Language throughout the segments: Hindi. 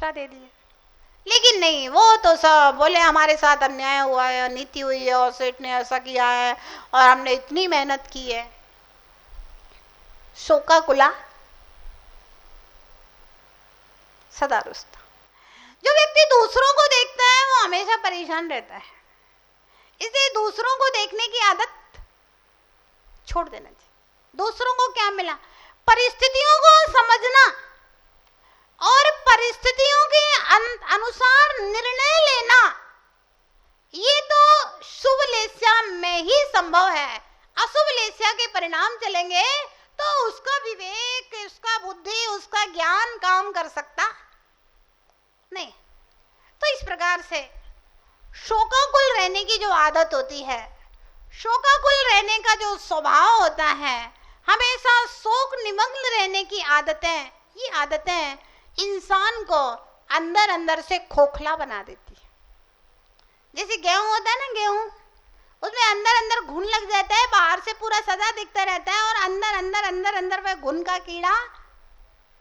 एक्स्ट्रा दे दिए। लेकिन नहीं, वो तो सब बोले हमारे साथ अन्याय हुआ है, नीति हुई है और सेठ ने ऐसा किया है और हमने इतनी मेहनत की है। शोका कुला सदा रुष्टा। जो व्यक्ति दूसरों को देखता है वो हमेशा परेशान रहता है, इसलिए दूसरों को देखने की आदत छोड़ देना चाहिए। दूसरों को क्या मिला, परिस्थितियों को समझना और परिस्थितियों के अनुसार निर्णय लेना, ये तो शुभ लेस्या में ही संभव है। अशुभ लेस्या के परिणाम चलेंगे तो उसका विवेक, उसका बुद्धि, उसका ज्ञान काम कर सकता नहीं। तो इस प्रकार से शोकाकुल रहने की जो आदत होती है, शोकाकुल रहने का जो स्वभाव होता है, हमेशा शोक निमग्न रहने की आदतें, ये आदतें इंसान को अंदर अंदर से खोखला बना देती है। जैसे गेहूं होता है ना, गेहूं, उसमें अंदर अंदर घुन लग जाता है, बाहर से पूरा सजा दिखता रहता है और अंदर अंदर अंदर अंदर वह घुन का कीड़ा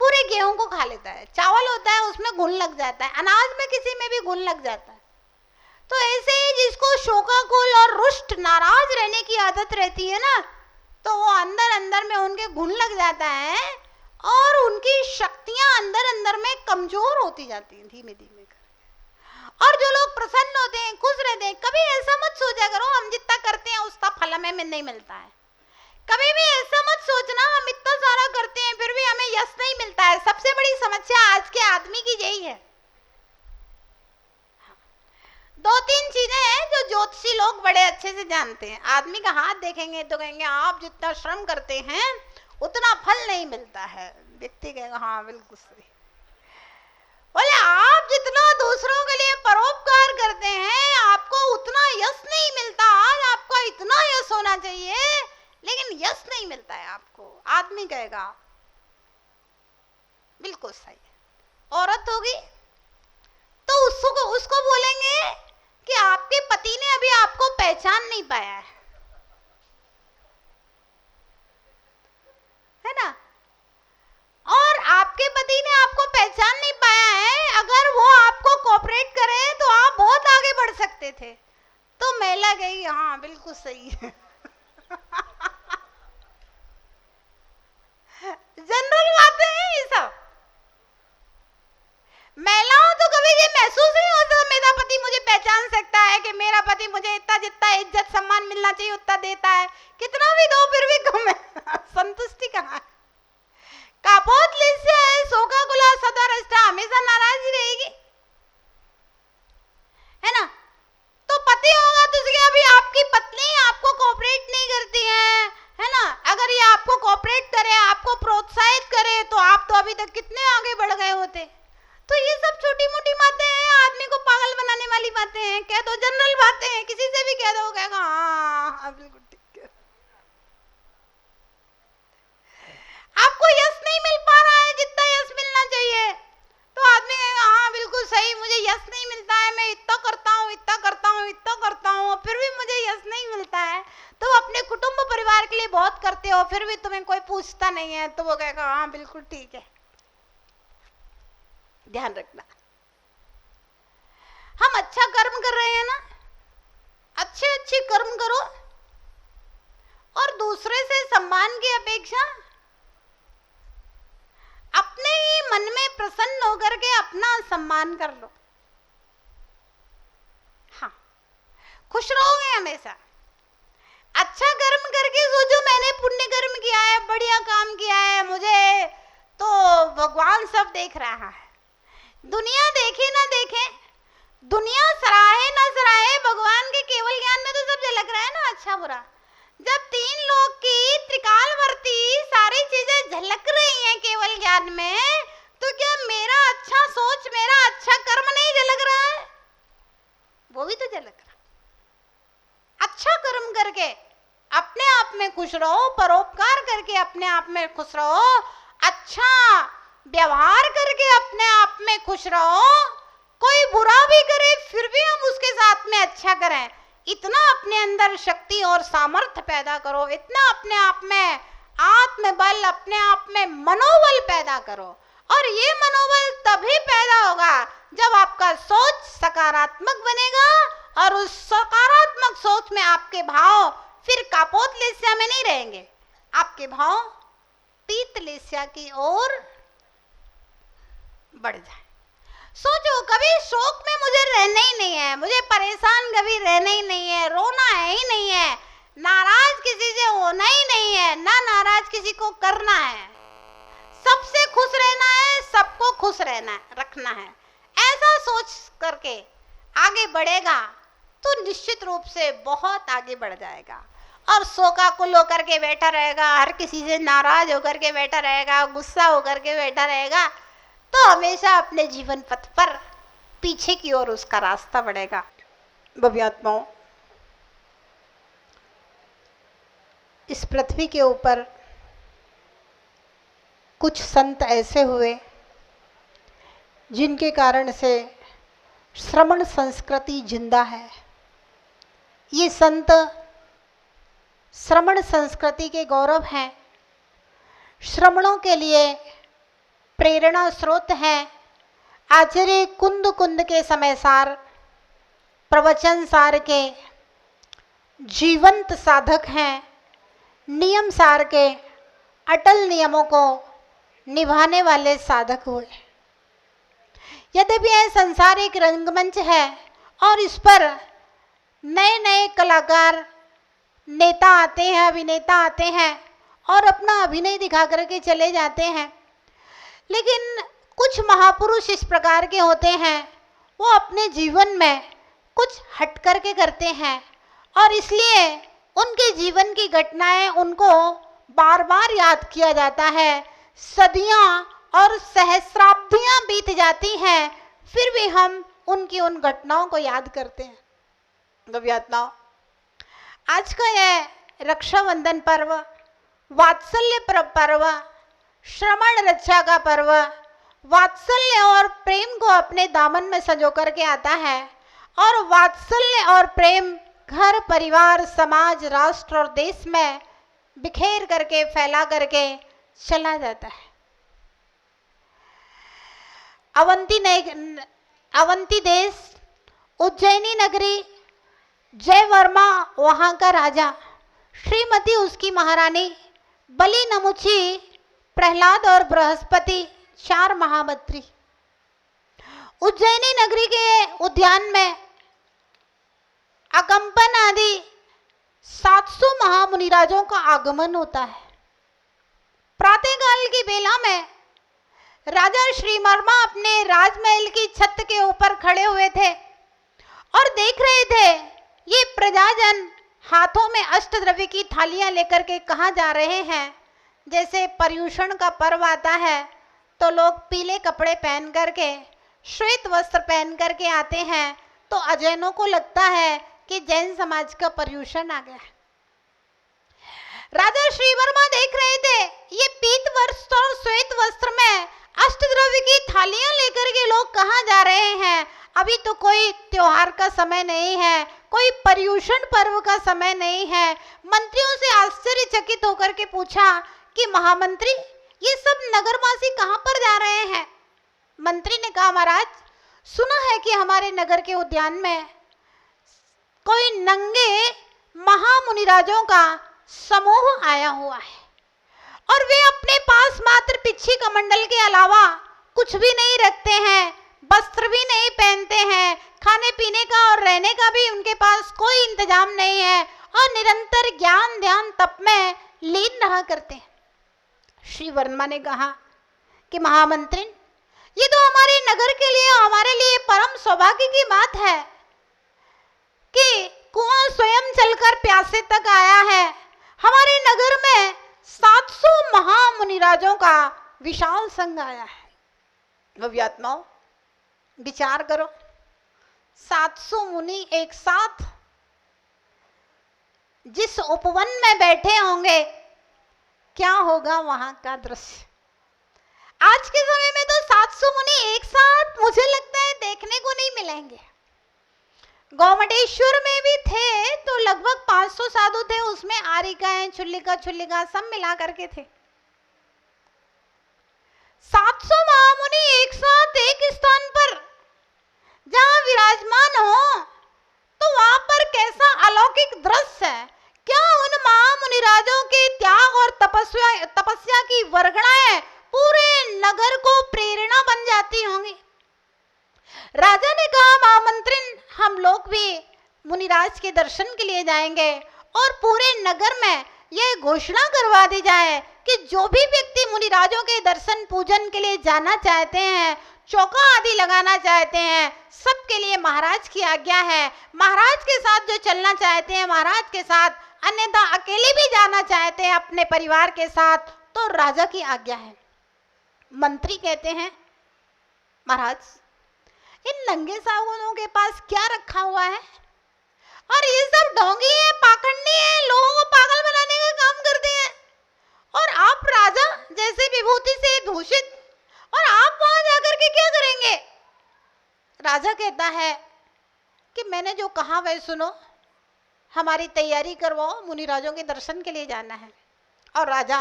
पूरे गेहूं को खा लेता है। चावल होता है उसमें घुन लग जाता है, अनाज में किसी में भी घुन लग जाता है। तो ऐसे ही जिसको शोकाकुल और रुष्ट नाराज रहने की आदत रहती है ना, तो वो अंदर अंदर में उनके घुन लग जाता है और उनकी शक्तियां अंदर अंदर में कमजोर होती जाती हैं धीमे धीमे करके। और जो लोग प्रसन्न होते हैं, खुश रहते हैं, कभी ऐसा मत सोचा करो हम जितना करते हैं उसका फल हमें नहीं मिलता है। कभी भी ऐसा मत सोचना हम इतना सारा करते हैं फिर भी हमें यश नहीं मिलता है। सबसे बड़ी समस्या आज के आदमी की यही है। दो तीन चीजें हैं जो ज्योतिषी लोग बड़े अच्छे से जानते हैं। आदमी का हाथ देखेंगे तो कहेंगे आप जितना श्रम करते हैं उतना फल नहीं मिलता है। व्यक्ति कहेगा हाँ बिल्कुल सही। बोले आप जितना दूसरों के लिए परोपकार करते हैं आपको उतना यश नहीं मिलता। आज आपका इतना यश होना चाहिए लेकिन यश नहीं मिलता है आपको। आदमी कहेगा बिल्कुल सही है। औरत होगी तो उसको बोलेंगे कि आपके पति ने अभी आपको पहचान नहीं पाया है ना, और आपके पति ने आपको पहचान नहीं पाया है। अगर वो आपको कोऑपरेट करे तो आप बहुत आगे बढ़ सकते थे। तो महिला गई हाँ बिल्कुल सही है। जनरल बातें हैं ये सब। महिलाओं तो कभी ये महसूस नहीं होता मेरा पति मुझे पहचान सकता है कि मेरा पति मुझे इतना जितना इज्जत सम्मान मिलना चाहिए उतना देता है। कितना भी दो फिर भी कम है। संतुष्टि कहाँ है। कापोत लिस्या है, शोकाकुला सदा रुष्टा, हमेशा नाराज ही रहेगी है ना। तो पति होगा तो अभी आपकी पत्नी आपको कोऑपरेट नहीं करती है ना। अगर ये आपको कोऑपरेट करे, आपको प्रोत्साहित करे तो आप तो अभी तक कितने आगे बढ़ गए होते। तो ये सब छोटी मोटी बातें हैं, आदमी को पागल बनाने वाली बातें हैं। कह दो जनरल बातें हैं, किसी से भी कह दो कहेगा हाँ बिल्कुल ठीक है। आपको यश नहीं मिल पा रहा है जितना यश मिलना चाहिए तो आदमी कहेगा हाँ बिल्कुल सही, मुझे यश नहीं मिलता है, मैं इतना करता हूँ इतना करता हूँ इतना करता हूँ फिर भी मुझे यश नहीं मिलता है। तो अपने कुटुंब परिवार के लिए बहुत करते हो फिर भी तुम्हें कोई पूछता नहीं है। तो वो कहेगा हाँ बिल्कुल ठीक है। ध्यान रखना, हम अच्छा कर्म कर रहे हैं ना, अच्छे अच्छे कर्म करो और दूसरे से सम्मान की अपेक्षा अपने ही मन में प्रसन्न होकर के अपना सम्मान कर लो। हाँ, खुश रहोगे हमेशा। अच्छा कर्म करके सोचो मैंने पुण्य कर्म किया है, बढ़िया काम किया है, मुझे तो भगवान सब देख रहा है। दुनिया देखे ना देखे, दुनिया सराहे ना सराहे, भगवान के केवल ज्ञान में तो सब झलक रहा है ना अच्छा बुरा। जब तीन लोग की त्रिकालवर्ती सारी चीजें झलक रही हैं केवल ज्ञान में, तो क्या मेरा अच्छा सोच, मेरा अच्छा कर्म नहीं झलक रहा है? वो भी तो झलक रहा। अच्छा कर्म करके अपने आप में खुश रहो, परोपकार करके अपने आप में खुश रहो, अच्छा व्यवहार करके अपने आप में खुश रहो। कोई बुरा भी करे फिर भी हम उसके साथ में अच्छा करें। इतना अपने अंदर शक्ति और सामर्थ्य पैदा करो, इतना अपने आप में आत्मबल, अपने आप में मनोबल पैदा करो। और ये मनोबल तभी पैदा होगा जब आपका सोच सकारात्मक बनेगा, और उस सकारात्मक सोच में आपके भाव फिर कापोतलेस्या में नहीं रहेंगे, आपके भाव पीतलेस्या की ओर बढ़ जाए। सोचो, कभी शोक में मुझे रहना ही नहीं है, मुझे परेशान कभी रहना ही नहीं है, रोना है ही नहीं है, नाराज किसी से होना ही नहीं है, ना नाराज किसी को करना है, सबसे खुश रहना है, सबको खुश रहना रखना है। ऐसा सोच करके आगे बढ़ेगा तो निश्चित रूप से बहुत आगे बढ़ जाएगा। और शोका कुल होकर के बैठा रहेगा, हर किसी से नाराज होकर के बैठा रहेगा, गुस्सा होकर के बैठा रहेगा, तो हमेशा अपने जीवन पथ पर पीछे की ओर उसका रास्ता बढ़ेगा। भव्यात्माओं, इस पृथ्वी के ऊपर कुछ संत ऐसे हुए जिनके कारण से श्रमण संस्कृति जिंदा है। ये संत श्रमण संस्कृति के गौरव हैं, श्रमणों के लिए प्रेरणा स्रोत हैं। आचार्य कुंद कुंद के समय सार, प्रवचन सार के जीवंत साधक हैं, नियम सार के अटल नियमों को निभाने वाले साधक हुए। यद्यपि यह संसार एक रंगमंच है और इस पर नए नए कलाकार, नेता आते हैं, अभिनेता आते हैं और अपना अभिनय दिखा करके चले जाते हैं, लेकिन कुछ महापुरुष इस प्रकार के होते हैं, वो अपने जीवन में कुछ हट करके करते हैं और इसलिए उनके जीवन की घटनाएं उनको बार बार याद किया जाता है। सदियां और सहस्राब्दियां बीत जाती हैं, फिर भी हम उनकी उन घटनाओं को याद करते हैं। भव्यात्माओं, आज का यह रक्षाबंधन पर्व, वात्सल्य पर्व, श्रमण रक्षा का पर्व, वात्सल्य और प्रेम को अपने दामन में संजो करके आता है और वात्सल्य और प्रेम घर, परिवार, समाज, राष्ट्र और देश में बिखेर करके, फैला करके चला जाता है। अवंती देश, उज्जैनी नगरी, जय वर्मा वहां का राजा, श्रीमती उसकी महारानी, बलि, नमुची, प्रहलाद और बृहस्पति, 4 महामंत्री। उज्जैनी नगरी के उद्यान में अकंपन आदि 700 महामुनिराजों का आगमन होता है। प्रातःकाल की बेला में राजा श्रीवर्मा अपने राजमहल की छत के ऊपर खड़े हुए थे और देख रहे थे ये प्रजाजन हाथों में अष्टद्रव्य की थालियां लेकर के कहाँ जा रहे हैं। जैसे पर्युषण का पर्व आता है तो लोग पीले कपड़े पहन करके, श्वेत वस्त्र पहन करके आते हैं, तो अजैनों को लगता है कि जैन समाज का पर्युषण आ गया। राजा श्रीवर्मा देख रहे थे ये पीत वस्त्र और श्वेत वस्त्र में अष्टद्रव्य की थालियां लेकर के लोग कहाँ जा रहे हैं। अभी तो कोई त्योहार का समय नहीं है, कोई पर्युषण पर्व का समय नहीं है। मंत्रियों से आश्चर्यचकित होकर के पूछा कि महामंत्री, ये सब नगरवासी कहाँ पर जा रहे हैं। मंत्री ने कहा, महाराज, सुना है कि हमारे नगर के उद्यान में कोई नंगे महामुनिराजों का समूह आया हुआ है और वे अपने पास मात्र पिछी कमंडल के अलावा कुछ भी नहीं रखते हैं, वस्त्र भी नहीं पहनते हैं, खाने पीने का और रहने का भी उनके पास कोई इंतजाम नहीं है और निरंतर ज्ञान, ध्यान, तप में लीन रहा करते हैं। श्री वर्मा ने कहा कि महामंत्री, ये तो हमारे नगर के लिए, हमारे लिए परम सौभाग्य की बात है कि कुआं स्वयं चलकर प्यासे तक आया है। हमारे नगर में 700 महामुनिराजों का विशाल संघ आया है। भव्यात्माओं, विचार करो, 700 मुनि एक साथ जिस उपवन में बैठे होंगे, क्या होगा वहां का दृश्य। आज के समय में तो 700 मुनि एक साथ मुझे लगता है देखने को नहीं मिलेंगे। गौमटेश्वर में भी थे तो लगभग 500 साधु थे, उसमें आरिकाएं, छुल्लिका सब मिला करके थे। 700 महामुनि एक साथ एक स्थान पर जहां विराजमान हो, तो वहां पर कैसा अलौकिक दृश्य है। क्या उन महामुनिराजों के त्याग और तपस्या की वर्गणाएं पूरे नगर को प्रेरणा बन जाती होंगी। राजा ने कहा, महामंत्रिन, हम लोग भी मुनिराज के दर्शन के लिए जाएंगे और पूरे नगर में यह घोषणा करवा दी जाए कि जो भी व्यक्ति मुनिराजों के दर्शन पूजन के लिए जाना चाहते हैं, चौका आदि लगाना चाहते हैं, सबके लिए महाराज की आज्ञा है। महाराज के साथ जो चलना चाहते हैं महाराज के साथ, अन्यथा अकेले भी जाना चाहते हैं अपने परिवार के साथ, तो राजा की आज्ञा है। मंत्री कहते हैं, महाराज, इन नंगे सावनों के पास क्या रखा हुआ है? और ये सब ढोंगी है, पाखंडी है, लोगों को पागल बनाने का काम करते हैं। और आप राजा जैसे विभूति से भूषित, और आप वहां जाकर के क्या करेंगे? राजा कहता है कि मैंने जो कहा वह सुनो, हमारी तैयारी करवाओ, मुनिराजों के दर्शन के लिए जाना है। और राजा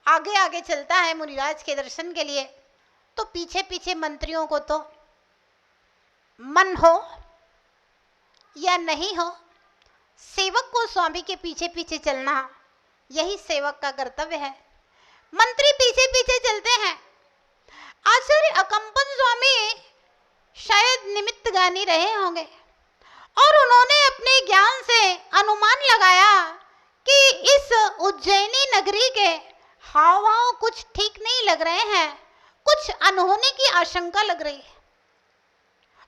आगे आगे चलता है मुनिराज के दर्शन के लिए। तो पीछे पीछे मंत्रियों को तो मन हो या नहीं हो, सेवक को स्वामी के पीछे पीछे चलना, यही सेवक का कर्तव्य है। मंत्री पीछे पीछे चलते हैं। आचार्य अकंपन स्वामी शायद निमित्त गानी रहे होंगे और उन्होंने अपने ज्ञान से अनुमान लगाया कि इस उज्जैनी नगरी के हाव भाव कुछ ठीक नहीं लग रहे हैं, कुछ अनहोनी की आशंका लग रही है।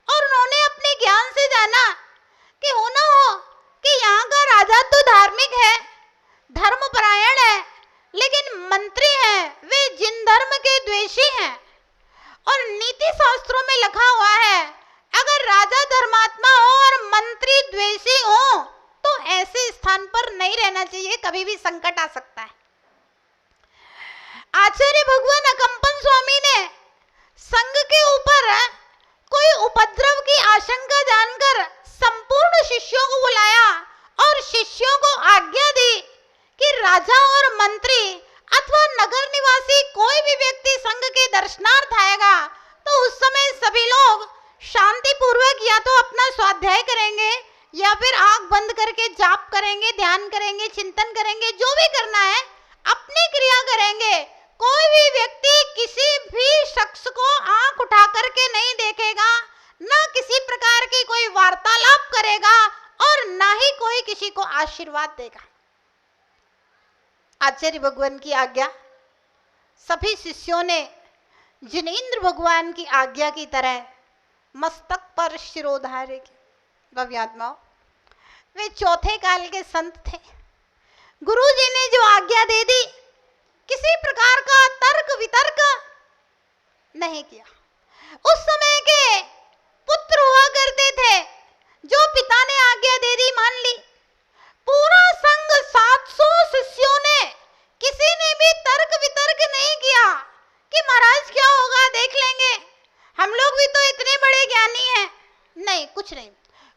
और उन्होंने अपने ज्ञान से जाना कि होना हो कि यहाँ का राजा तो धार्मिक है, धर्मपरायण है, लेकिन मंत्री हैं वे जिन धर्म के द्वेषी हैं। और नीति शास्त्रों में लिखा हुआ है, अगर राजा धर्मात्मा हो और मंत्री द्वेषी हो तो ऐसे स्थान पर नहीं रहना चाहिए, कभी भी संकट आ सकता है। आचार्य भगवान अकंपन स्वामी ने संघ के ऊपर कोई उपद्रव की आशंका जानकर संपूर्ण शिष्यों को बुलाया और शिष्यों को आज्ञा दी कि राजा और मंत्री अथवा नगर निवासी कोई भी व्यक्ति संघ के दर्शनार्थ आएगा तो उस समय सभी लोग शांति पूर्वक या तो अपना स्वाध्याय करेंगे या फिर आंख बंद करके जाप करेंगे, ध्यान करेंगे, चिंतन करेंगे, जो भी करना है अपनी क्रिया करेंगे। कोई भी व्यक्ति किसी भी शख्स को आंख उठा करके नहीं देखेगा, ना किसी प्रकार की कोई वार्तालाप करेगा और ना ही कोई किसी को आशीर्वाद देगा। आचार्य भगवान की आज्ञा, सभी शिष्यों ने जिनेंद्र भगवान की आज्ञा की तरह मस्तक पर शिरोधार्य की। भव्यात्माओं, वे चौथे काल के संत थे। गुरु जी ने जो आज्ञा दे दी, किसी प्रकार का तर्क वितर्क नहीं किया। उस समय के पुत्र हुआ करते थे, जो पिता ने आज्ञा दे दी मान ली। पूरा संघ 700 शिष्यों ने किसी ने भी तर्क वितर्क नहीं किया कि महाराज क्या होगा देख लेंगे, हम लोग भी तो इतने बड़े ज्ञानी हैं। नहीं, कुछ नहीं।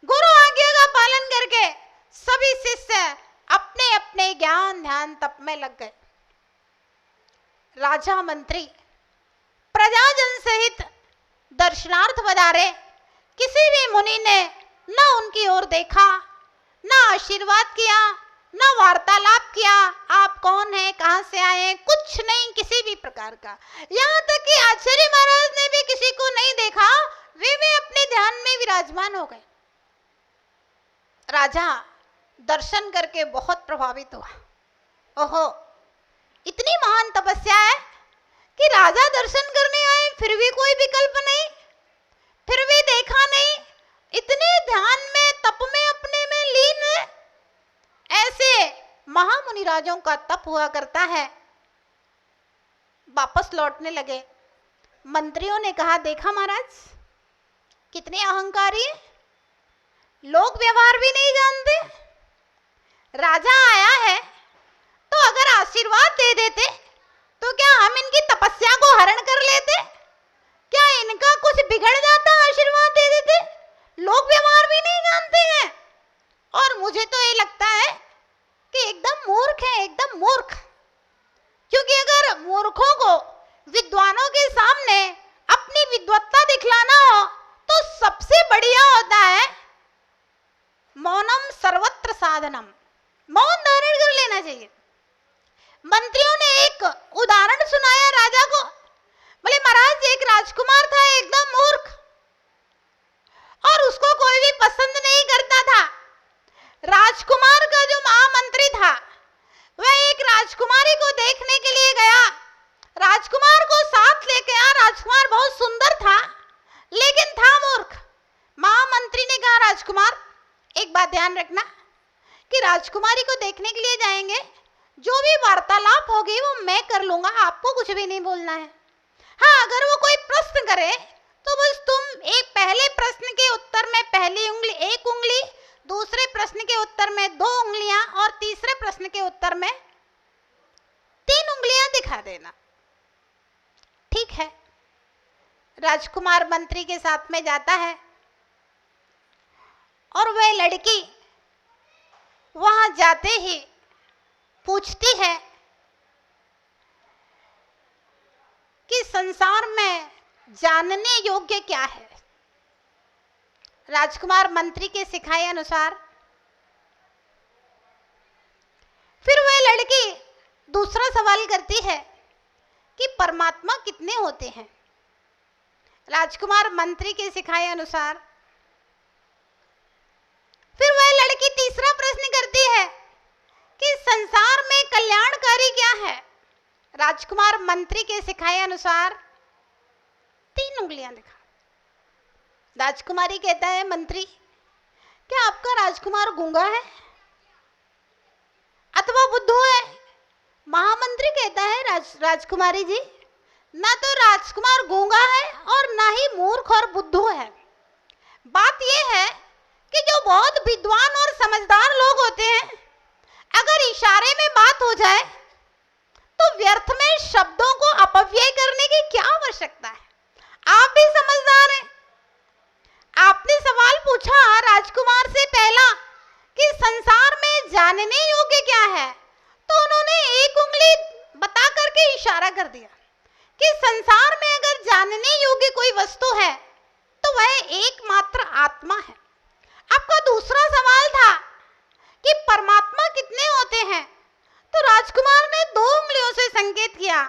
गुरु आज्ञा का पालन करके सभी शिष्य अपने अपने ज्ञान ध्यान तप में लग गए। राजा मंत्री प्रजाजन सहित दर्शनार्थ पधारे। किसी भी मुनि ने न उनकी ओर देखा, न आशीर्वाद किया, न वार्तालाप किया, आप कौन हैं, कहां से आए हैं, कुछ नहीं, किसी भी प्रकार का। यहाँ तक कि आचार्य महाराज ने भी किसी को नहीं देखा, वे अपने ध्यान में विराजमान हो गए। राजा दर्शन करके बहुत प्रभावित हुआ। ओहो, इतनी महान तपस्या है कि राजा दर्शन करने आए, फिर भी कोई विकल्प नहीं, फिर भी देखा नहीं, इतने ध्यान में तप में अपने में लीन है। ऐसे महामुनि राजों का तप हुआ करता है। वापस लौटने लगे। मंत्रियों ने कहा, देखा महाराज कितने अहंकारी हैं, लोक व्यवहार भी नहीं जानते। राजा आया है तो अगर आशीर्वाद दे देते तो क्या हम इनकी तपस्या को हरण कर लेते? क्या इनका कुछ बिगड़ जाता आशीर्वाद दे देते? लोक व्यवहार भी नहीं जानते हैं। और मुझे तो ये लगता है कि एकदम मूर्ख है, एकदम मूर्ख। क्योंकि अगर मूर्खों को विद्वानों विद्वत्ता दिखलाना हो तो सबसे बढ़िया होता है मौनम सर्वत्र साधनम, मौन धारण कर लेना चाहिए। मंत्रियों ने एक उदाहरण सुनाया राजा को, बोले महाराज एक राजकुमार था एकदम मूर्ख और उसको कोई भी पसंद नहीं करता था। राजकुमार का जो महामंत्री था वह एक राजकुमारी को देखने के लिए गया, राजकुमार को साथ लेके आया। राजकुमार बहुत सुंदर था लेकिन था मूर्ख। महामंत्री ने कहा राजकुमार एक बात ध्यान रखना कि राजकुमारी को देखने के लिए जाएंगे, जो भी वार्तालाप होगी वो मैं कर लूंगा, आपको कुछ भी नहीं बोलना है। हाँ, अगर वो कोई प्रश्न करे तो बस तुम एक पहले प्रश्न के उत्तर में पहली उंगली, एक उंगली, दूसरे प्रश्न के उत्तर में 2 उंगलियां और तीसरे प्रश्न के उत्तर में 3 उंगलियां दिखा देना। ठीक है। राजकुमार मंत्री के साथ में जाता है और वह लड़की वहां जाते ही पूछती है कि संसार में जानने योग्य क्या है। राजकुमार मंत्री के सिखाए अनुसार फिर वह लड़की दूसरा सवाल करती है कि परमात्मा कितने होते हैं। राजकुमार मंत्री के सिखाए अनुसार फिर वह लड़की तीसरा प्रश्न करती है कि संसार में कल्याणकारी क्या है। राजकुमार मंत्री के सिखाए अनुसार 3 उंगलियां दिखा। राजकुमारी कहता है मंत्री क्या आपका राजकुमार गूंगा है अथवा बुद्धू है। महामंत्री कहता है राजकुमारी जी ना तो राजकुमार गूंगा है और ना ही मूर्ख और बुद्धू है। बात यह है कि जो बहुत विद्वान और समझदार लोग होते हैं, अगर इशारे में बात हो जाए तो व्यर्थ में शब्दों को अपव्यय करने की क्या आवश्यकता है। आप भी समझदार हैं। आपने सवाल पूछा राजकुमार से पहला कि संसार में जानने योग्य क्या है, तो उन्होंने एक उंगली बता करके इशारा कर दिया कि संसार में अगर जानने योग्य कोई वस्तु है तो वह एकमात्र आत्मा है। आपका दूसरा सवाल था कि परमात्मा कितने होते हैं, तो राजकुमार ने 2 उंगलियों से संकेत किया